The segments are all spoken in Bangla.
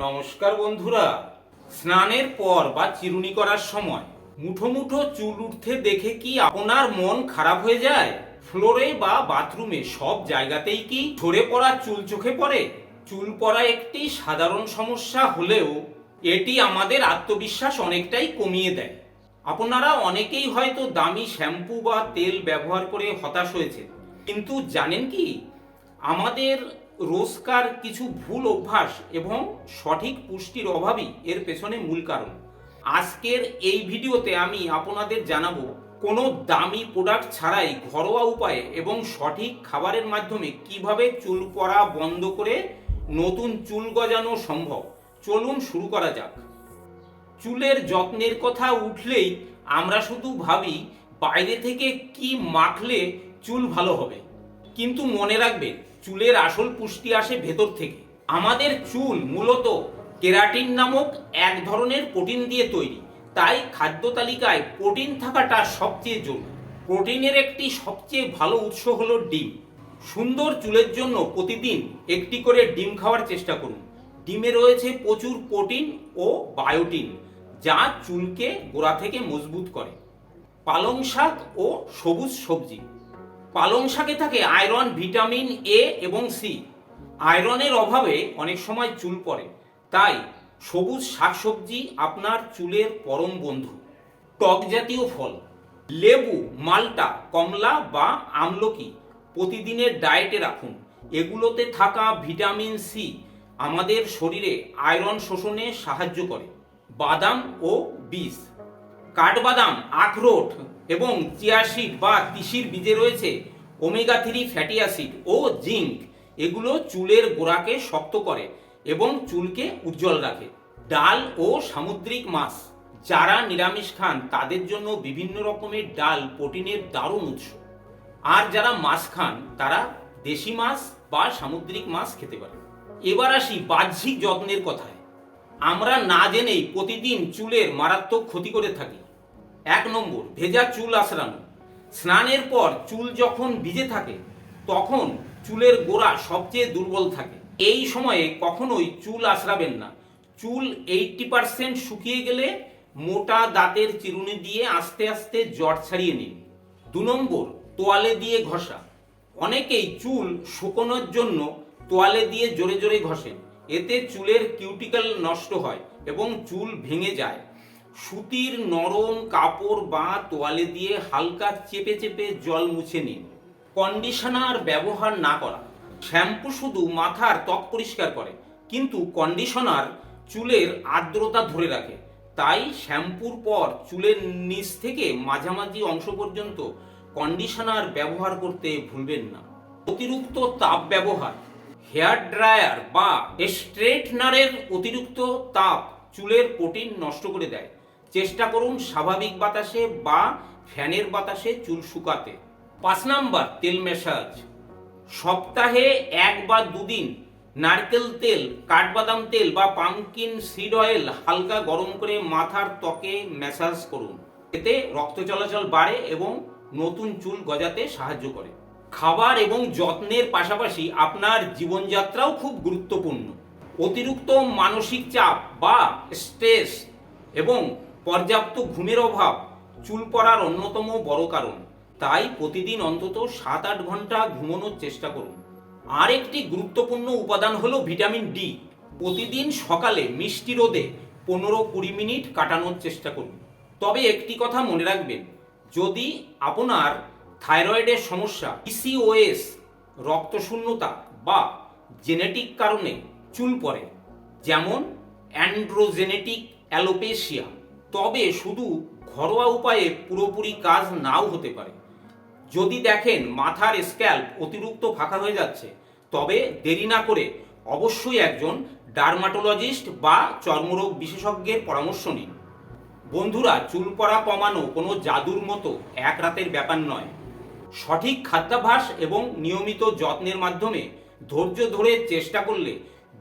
নমস্কার বন্ধুরা। স্নানের পর বা চিরুনি করার সময় মুঠো মুঠো চুল উঠতে দেখে কি আপনার মন খারাপ হয়ে যায়? ফ্লোরে বা বাথরুমে সব জায়গাতেই কি ঝরে পড়া চুল চোখে পড়ে? চুল পড়া একটি সাধারণ সমস্যা হলেও এটি আমাদের আত্মবিশ্বাস অনেকটাই কমিয়ে দেয়। আপনারা অনেকেই হয়তো দামি শ্যাম্পু বা তেল ব্যবহার করে হতাশ হয়েছে, কিন্তু জানেন কি, আমাদের রোজকার কিছু ভুল অভ্যাস এবং সঠিক পুষ্টির অভাবই এর পেছনে মূল কারণ। আজকের এই ভিডিওতে আমি আপনাদের জানাবো কোনো দামি প্রোডাক্ট ছাড়াই ঘরোয়া উপায়ে এবং সঠিক খাবারের মাধ্যমে কিভাবে চুল পড়া বন্ধ করে নতুন চুল গজানো সম্ভব। চলুন শুরু করা যাক। চুলের যত্নের কথা উঠলেই আমরা শুধু ভাবি বাইরে থেকে কি মাখলে চুল ভালো হবে, কিন্তু মনে রাখবেন চুলের আসল পুষ্টি আসে ভেতর থেকে। আমাদের চুল মূলত কেরাটিন নামক এক ধরনের প্রোটিন দিয়ে তৈরি, তাই খাদ্য তালিকায় প্রোটিন থাকাটা সবচেয়ে জরুরি। প্রোটিনের একটি সবচেয়ে ভালো উৎস হলো ডিম। সুন্দর চুলের জন্য প্রতিদিন একটি করে ডিম খাওয়ার চেষ্টা করুন। ডিমে রয়েছে প্রচুর প্রোটিন ও বায়োটিন, যা চুলকে গোড়া থেকে মজবুত করে। পালং শাক ও সবুজ সবজি। পালং শাকে থাকে আয়রন, ভিটামিন এ এবং সি। আয়রনের অভাবে অনেক সময় চুল পড়ে, তাই সবুজ শাকসবজি আপনার চুলের পরম বন্ধু। টক জাতীয় ফল, লেবু, মাল্টা, কমলা বা আমলকি প্রতিদিনের ডায়েটে রাখুন। এগুলোতে থাকা ভিটামিন সি আমাদের শরীরে আয়রন শোষণে সাহায্য করে। বাদাম ও বীজ, কাঠবাদাম, আখরোট এবং চিয়া সিড বা তিসির বীজে রয়েছে ওমেগা 3 ফ্যাটি অ্যাসিড ও জিঙ্ক। এগুলো চুলের গোড়াকে শক্ত করে এবং চুলকে উজ্জ্বল রাখে। ডাল ও সামুদ্রিক মাছ, যারা নিরামিষ খান তাদের জন্য বিভিন্ন রকমের ডাল প্রোটিনের দারুণ উৎস, আর যারা মাছ খান তারা দেশি মাছ বা সামুদ্রিক মাছ খেতে পারে। এবার আসি বাহ্যিক যত্নের কথায়। আমরা না জেনেই প্রতিদিন চুলের মারাত্মক ক্ষতি করে থাকি। 1 নম্বর, ভেজা চুল আঁচড়ানো। স্নানের পর চুল যখন ভিজে থাকে তখন চুলের গোড়া সবচেয়ে দুর্বল থাকে। এই সময়ে কখনোই চুল আঁচড়াবেন না। চুল 80% শুকিয়ে গেলে মোটা দাঁতের চিরুনি দিয়ে আস্তে আস্তে জট ছাড়িয়ে নিন। 2 নম্বর, তোয়ালে দিয়ে ঘষা। অনেকেই চুল শুকোনোর জন্য তোয়ালে দিয়ে জোরে জোরে ঘষেন। এতে চুলের কিউটিকল নষ্ট হয় এবং চুল ভেঙে যায়। সুতির নরম কাপড় বা তোয়ালে দিয়ে হালকা চেপে চেপে জল মুছে নিন। কন্ডিশনার ব্যবহার না করা। শ্যাম্পু শুধু মাথার ত্বক পরিষ্কার করে, কিন্তু কন্ডিশনার চুলের আর্দ্রতা ধরে রাখে। তাই শ্যাম্পুর পর চুলের নিচ থেকে মাঝামাঝি অংশ পর্যন্ত কন্ডিশনার ব্যবহার করতে ভুলবেন না। অতিরিক্ত তাপ ব্যবহার। হেয়ার ড্রায়ার বা স্ট্রেটনারের অতিরিক্ত তাপ চুলের প্রোটিন নষ্ট করে দেয়। চেষ্টা করুন স্বাভাবিক বাতাসে বা ফ্যানের বাতাসে চুল শুকাতে। 5 নাম্বার, তেল ম্যাসাজ। সপ্তাহে 1 বা 2 দিন নারকেল তেল, কাঠবাদাম তেল বা পামকিন সিড অয়েল হালকা গরম করে মাথার ত্বকে ম্যাসাজ করুন। এতে রক্ত চলাচল বাড়ে এবং নতুন চুল গজাতে সাহায্য করে। খাবার এবং যত্নের পাশাপাশি আপনার জীবনযাত্রাও খুব গুরুত্বপূর্ণ। অতিরিক্ত মানসিক চাপ বা স্ট্রেস এবং পর্যাপ্ত ঘুমের অভাব চুল পড়ার অন্যতম বড় কারণ। তাই প্রতিদিন অন্তত 7-8 ঘন্টা ঘুমানোর চেষ্টা করুন। আর একটি গুরুত্বপূর্ণ উপাদান হলো ভিটামিন ডি। প্রতিদিন সকালে মিষ্টি রোদে 15-20 মিনিট কাটানোর চেষ্টা করুন। তবে একটি কথা মনে রাখবেন, যদি আপনার থাইরয়েডের সমস্যা, পিসিওএস, রক্তশূন্যতা বা জেনেটিক কারণে চুল পড়ে, যেমন অ্যান্ড্রোজেনেটিক অ্যালোপেশিয়া, তবে শুধু ঘরোয়া উপায়ে পুরোপুরি কাজ নাও হতে পারে। যদি দেখেন মাথার স্ক্যাল্প অতিরিক্ত ফাঁকা হয়ে যাচ্ছে, তবে দেরি না করে অবশ্যই একজন ডার্মাটোলজিস্ট বা চর্মরোগ বিশেষজ্ঞের পরামর্শ নিন। বন্ধুরা, চুল পড়া কমানো কোনো জাদুর মতো এক রাতের ব্যাপার নয়। সঠিক খাদ্যাভ্যাস এবং নিয়মিত যত্নের মাধ্যমে ধৈর্য ধরে চেষ্টা করলে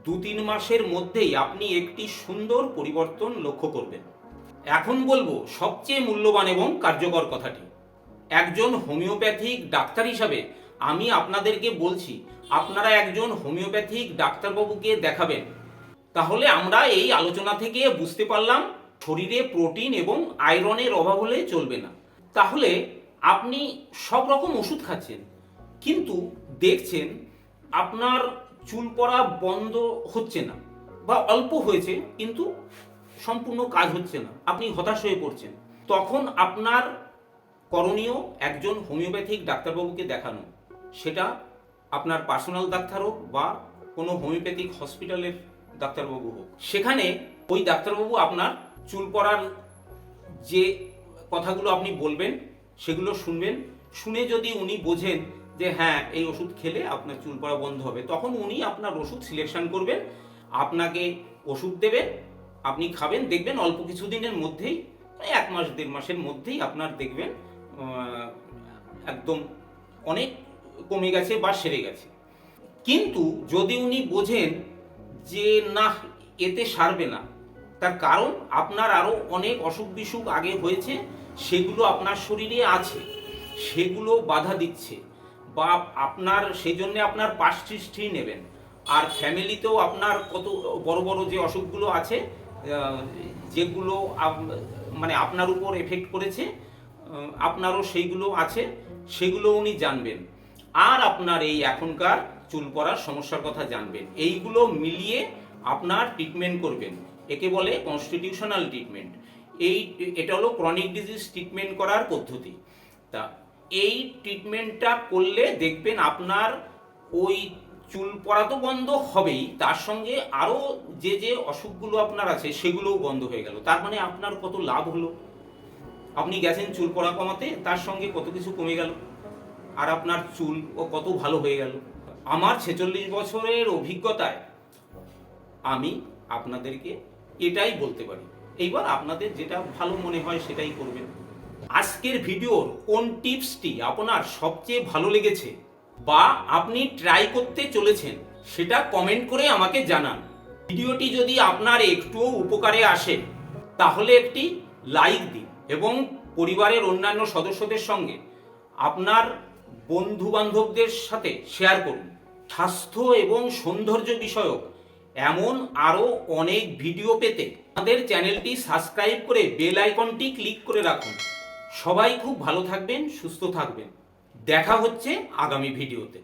2-3 মাসের মধ্যেই আপনি একটি সুন্দর পরিবর্তন লক্ষ্য করবেন। এখন বলবো সবচেয়ে মূল্যবান এবং কার্যকর কথাটি। একজন হোমিওপ্যাথিক ডাক্তার হিসাবে আমি আপনাদেরকে বলছি, আপনারা একজন হোমিওপ্যাথিক ডাক্তারবাবুকে দেখাবেন। তাহলে আমরা এই আলোচনা থেকে বুঝতে পারলাম শরীরে প্রোটিন এবং আয়রনের অভাব হলে চলবে না। তাহলে আপনি সব রকম ওষুধ খাচ্ছেন, কিন্তু দেখছেন আপনার চুল পড়া বন্ধ হচ্ছে না, বা অল্প হয়েছে কিন্তু সম্পূর্ণ কাজ হচ্ছে না, আপনি হতাশ হয়ে পড়ছেন। তখন আপনার করণীয় একজন হোমিওপ্যাথিক ডাক্তারবাবুকে দেখানো। সেটা আপনার পার্সোনাল ডাক্তার হোক বা কোনো হোমিওপ্যাথিক হসপিটালের ডাক্তারবাবু হোক। সেখানে ওই ডাক্তারবাবু আপনার চুল পড়ার যে কথাগুলো আপনি বলবেন সেগুলো শুনবেন। শুনে যদি উনি বোঝেন যে হ্যাঁ এই ওষুধ খেলে আপনার চুল পড়া বন্ধ হবে, তখন উনি আপনার ওষুধ সিলেকশন করবেন, আপনাকে ওষুধ দেবেন, আপনি খাবেন। দেখবেন অল্প কিছুদিনের মধ্যেই, 1 মাস 1.5 মাসের মধ্যেই আপনার দেখবেন একদম অনেক কমে গেছে বা সেরে গেছে। কিন্তু যদি উনি বোঝেন যে না এতে সারবে না, তার কারণ আপনার আরও অনেক অসুখ বিসুখ আগে হয়েছে, সেগুলো আপনার শরীরে আছে, সেগুলো বাধা দিচ্ছে, বা আপনার সেই জন্য আপনার পাস্ট হিস্ট্রি নেবেন। আর ফ্যামিলিতেও আপনার কত বড় বড় যে অসুখগুলো আছে, যেগুলো মানে আপনার উপর এফেক্ট করেছে, আপনারও সেইগুলো আছে, সেগুলো উনি জানবেন। আর আপনার এই এখনকার চুল পড়ার সমস্যার কথা জানবেন। এইগুলো মিলিয়ে আপনার ট্রিটমেন্ট করবেন। একে বলে কনস্টিটিউশনাল ট্রিটমেন্ট। এটা হলো ক্রনিক ডিজিজ ট্রিটমেন্ট করার পদ্ধতি। তা এই ট্রিটমেন্টটা করলে দেখবেন আপনার ওই চুল পড়া তো বন্ধ হবেই, তার সঙ্গে আরও যে যে অসুখগুলো আপনার আছে সেগুলোও বন্ধ হয়ে গেল। তার মানে আপনার কত লাভ হলো। আপনি গেছেন চুল পড়া কমাতে, তার সঙ্গে কত কিছু কমে গেল, আর আপনার চুল ও কত ভালো হয়ে গেল। আমার 46 বছরের অভিজ্ঞতায় আমি আপনাদেরকে এটাই বলতে পারি। এইবার আপনাদের যেটা ভালো মনে হয় সেটাই করবেন। আজকের ভিডিওর কোন টিপসটি আপনার সবচেয়ে ভালো লেগেছে বা আপনি ট্রাই করতে চলেছেন, সেটা কমেন্ট করে আমাকে জানান। ভিডিওটি যদি আপনার একটুও উপকারে আসে তাহলে একটি লাইক দিন এবং পরিবারের অন্যান্য সদস্যদের সঙ্গে, আপনার বন্ধু বান্ধবদের সাথে শেয়ার করুন। স্বাস্থ্য এবং সৌন্দর্য বিষয়ক এমন আরও অনেক ভিডিও পেতে আমাদের চ্যানেলটি সাবস্ক্রাইব করে বেল আইকনটি ক্লিক করে রাখুন। সবাই খুব ভালো থাকবেন, সুস্থ থাকবেন। দেখা হচ্ছে আগামী ভিডিওতে।